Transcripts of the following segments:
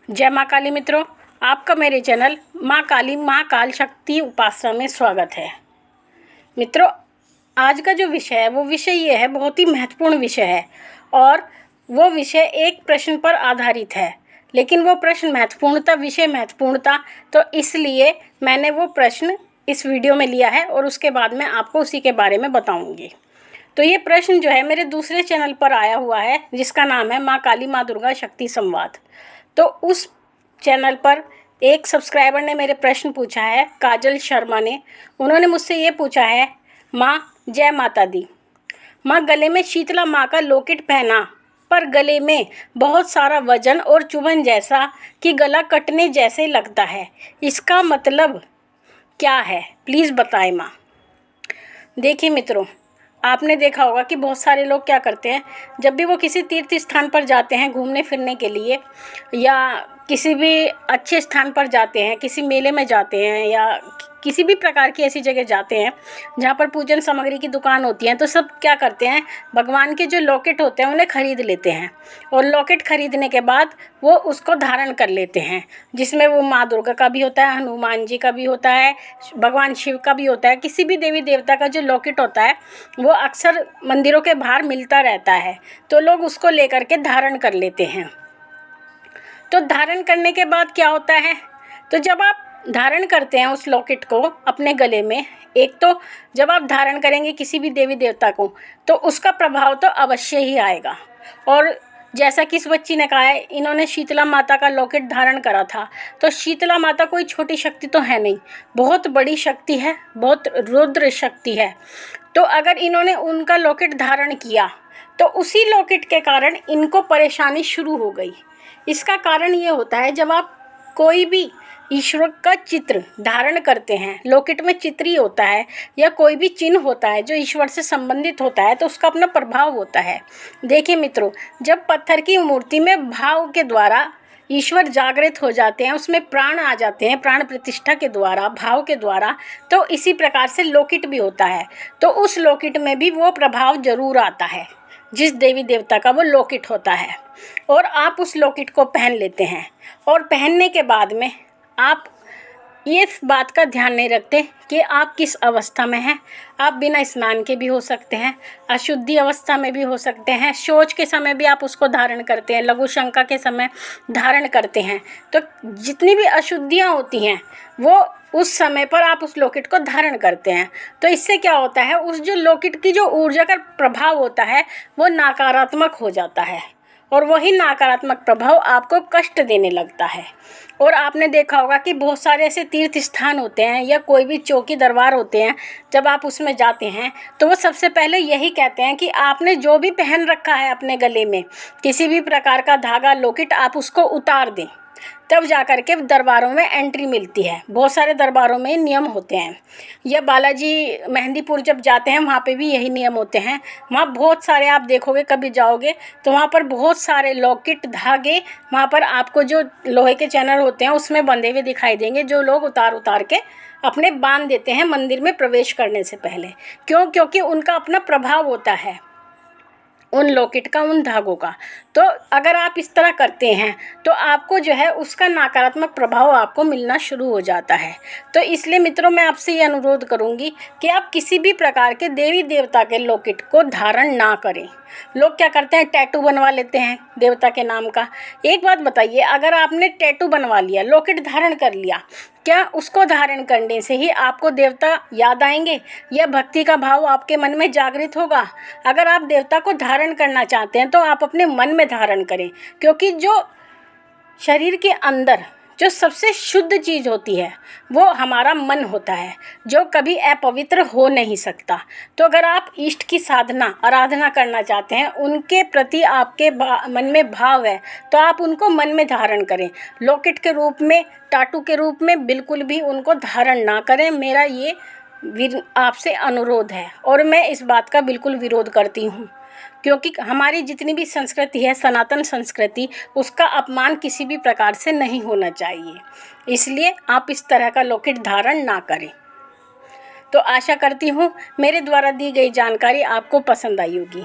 जय माँ काली मित्रों, आपका मेरे चैनल माँ काली महाकाल शक्ति उपासना में स्वागत है। मित्रों, आज का जो विषय है वो विषय ये है, बहुत ही महत्वपूर्ण विषय है और वो विषय एक प्रश्न पर आधारित है। लेकिन वो प्रश्न विषय महत्वपूर्णता तो इसलिए मैंने वो प्रश्न इस वीडियो में लिया है और उसके बाद मैं आपको उसी के बारे में बताऊंगी। तो ये प्रश्न जो है मेरे दूसरे चैनल पर आया हुआ है, जिसका नाम है माँ काली माँ दुर्गा शक्ति संवाद। तो उस चैनल पर एक सब्सक्राइबर ने मेरे प्रश्न पूछा है, काजल शर्मा ने। उन्होंने मुझसे ये पूछा है, माँ जय माता दी, माँ गले में शीतला माँ का लॉकेट पहना पर गले में बहुत सारा वजन और चुभन जैसा कि गला कटने जैसे लगता है, इसका मतलब क्या है, प्लीज़ बताएं माँ। देखिए मित्रों, आपने देखा होगा कि बहुत सारे लोग क्या करते हैं, जब भी वो किसी तीर्थ स्थान पर जाते हैं घूमने फिरने के लिए या किसी भी अच्छे स्थान पर जाते हैं, किसी मेले में जाते हैं या किसी भी प्रकार की ऐसी जगह जाते हैं जहाँ पर पूजन सामग्री की दुकान होती है, तो सब क्या करते हैं, भगवान के जो लॉकेट होते हैं उन्हें खरीद लेते हैं और लॉकेट खरीदने के बाद वो उसको धारण कर लेते हैं, जिसमें वो माँ दुर्गा का भी होता है, हनुमान जी का भी होता है, भगवान शिव का भी होता है। किसी भी देवी देवता का जो लॉकेट होता है वो अक्सर मंदिरों के बाहर मिलता रहता है, तो लोग उसको लेकर के धारण कर लेते हैं। तो धारण करने के बाद क्या होता है, तो जब आप धारण करते हैं उस लॉकेट को अपने गले में, एक तो जब आप धारण करेंगे किसी भी देवी देवता को तो उसका प्रभाव तो अवश्य ही आएगा। और जैसा कि इस बच्ची ने कहा है, इन्होंने शीतला माता का लॉकेट धारण करा था, तो शीतला माता कोई छोटी शक्ति तो है नहीं, बहुत बड़ी शक्ति है, बहुत रुद्र शक्ति है। तो अगर इन्होंने उनका लॉकेट धारण किया तो उसी लॉकेट के कारण इनको परेशानी शुरू हो गई। इसका कारण ये होता है, जब आप कोई भी ईश्वर का चित्र धारण करते हैं, लॉकेट में चित्र ही होता है या कोई भी चिन्ह होता है जो ईश्वर से संबंधित होता है, तो उसका अपना प्रभाव होता है। देखिए मित्रों, जब पत्थर की मूर्ति में भाव के द्वारा ईश्वर जागृत हो जाते हैं, उसमें प्राण आ जाते हैं, प्राण प्रतिष्ठा के द्वारा, भाव के द्वारा, तो इसी प्रकार से लॉकेट भी होता है। तो उस लॉकेट में भी वो प्रभाव जरूर आता है जिस देवी देवता का वो लॉकेट होता है, और आप उस लॉकेट को पहन लेते हैं। और पहनने के बाद में आप ये बात का ध्यान नहीं रखते कि आप किस अवस्था में हैं। आप बिना स्नान के भी हो सकते हैं, अशुद्धि अवस्था में भी हो सकते हैं, शौच के समय भी आप उसको धारण करते हैं, लघु शंका के समय धारण करते हैं। तो जितनी भी अशुद्धियाँ होती हैं वो उस समय पर आप उस लॉकेट को धारण करते हैं। तो इससे क्या होता है, उस जो लॉकेट की जो ऊर्जा का प्रभाव होता है वो नकारात्मक हो जाता है और वही नकारात्मक प्रभाव आपको कष्ट देने लगता है। और आपने देखा होगा कि बहुत सारे ऐसे तीर्थ स्थान होते हैं या कोई भी चौकी दरबार होते हैं, जब आप उसमें जाते हैं तो वो सबसे पहले यही कहते हैं कि आपने जो भी पहन रखा है अपने गले में, किसी भी प्रकार का धागा लॉकेट, आप उसको उतार दें, तब जा कर के दरबारों में एंट्री मिलती है। बहुत सारे दरबारों में नियम होते हैं, या बालाजी मेहंदीपुर जब जाते हैं वहाँ पे भी यही नियम होते हैं। वहाँ बहुत सारे आप देखोगे, कभी जाओगे तो वहाँ पर बहुत सारे लॉकेट, धागे वहाँ पर आपको जो लोहे के चैनल होते हैं उसमें बंधे हुए दिखाई देंगे, जो लोग उतार उतार के अपने बांध देते हैं मंदिर में प्रवेश करने से पहले। क्योंकि उनका अपना प्रभाव होता है उन लॉकेट का, उन धागों का। तो अगर आप इस तरह करते हैं तो आपको जो है उसका नकारात्मक प्रभाव आपको मिलना शुरू हो जाता है। तो इसलिए मित्रों, मैं आपसे ये अनुरोध करूंगी कि आप किसी भी प्रकार के देवी देवता के लॉकेट को धारण ना करें। लोग क्या करते हैं, टैटू बनवा लेते हैं देवता के नाम का। एक बात बताइए, अगर आपने टैटू बनवा लिया, लॉकेट धारण कर लिया, क्या उसको धारण करने से ही आपको देवता याद आएंगे या भक्ति का भाव आपके मन में जागृत होगा? अगर आप देवता को धारण करना चाहते हैं तो आप अपने मन में धारण करें, क्योंकि जो शरीर के अंदर जो सबसे शुद्ध चीज़ होती है वो हमारा मन होता है, जो कभी अपवित्र हो नहीं सकता। तो अगर आप इष्ट की साधना, आराधना करना चाहते हैं, उनके प्रति आपके मन में भाव है, तो आप उनको मन में धारण करें। लॉकेट के रूप में, टाटू के रूप में बिल्कुल भी उनको धारण ना करें। मेरा ये आपसे अनुरोध है और मैं इस बात का बिल्कुल विरोध करती हूँ, क्योंकि हमारी जितनी भी संस्कृति है, सनातन संस्कृति, उसका अपमान किसी भी प्रकार से नहीं होना चाहिए। इसलिए आप इस तरह का लॉकेट धारण ना करें। तो आशा करती हूँ मेरे द्वारा दी गई जानकारी आपको पसंद आई होगी।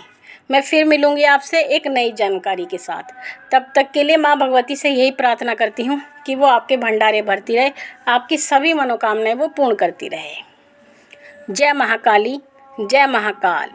मैं फिर मिलूँगी आपसे एक नई जानकारी के साथ। तब तक के लिए माँ भगवती से यही प्रार्थना करती हूँ कि वो आपके भंडारे भरती रहे, आपकी सभी मनोकामनाएं वो पूर्ण करती रहे। जय महाकाली, जय महाकाल।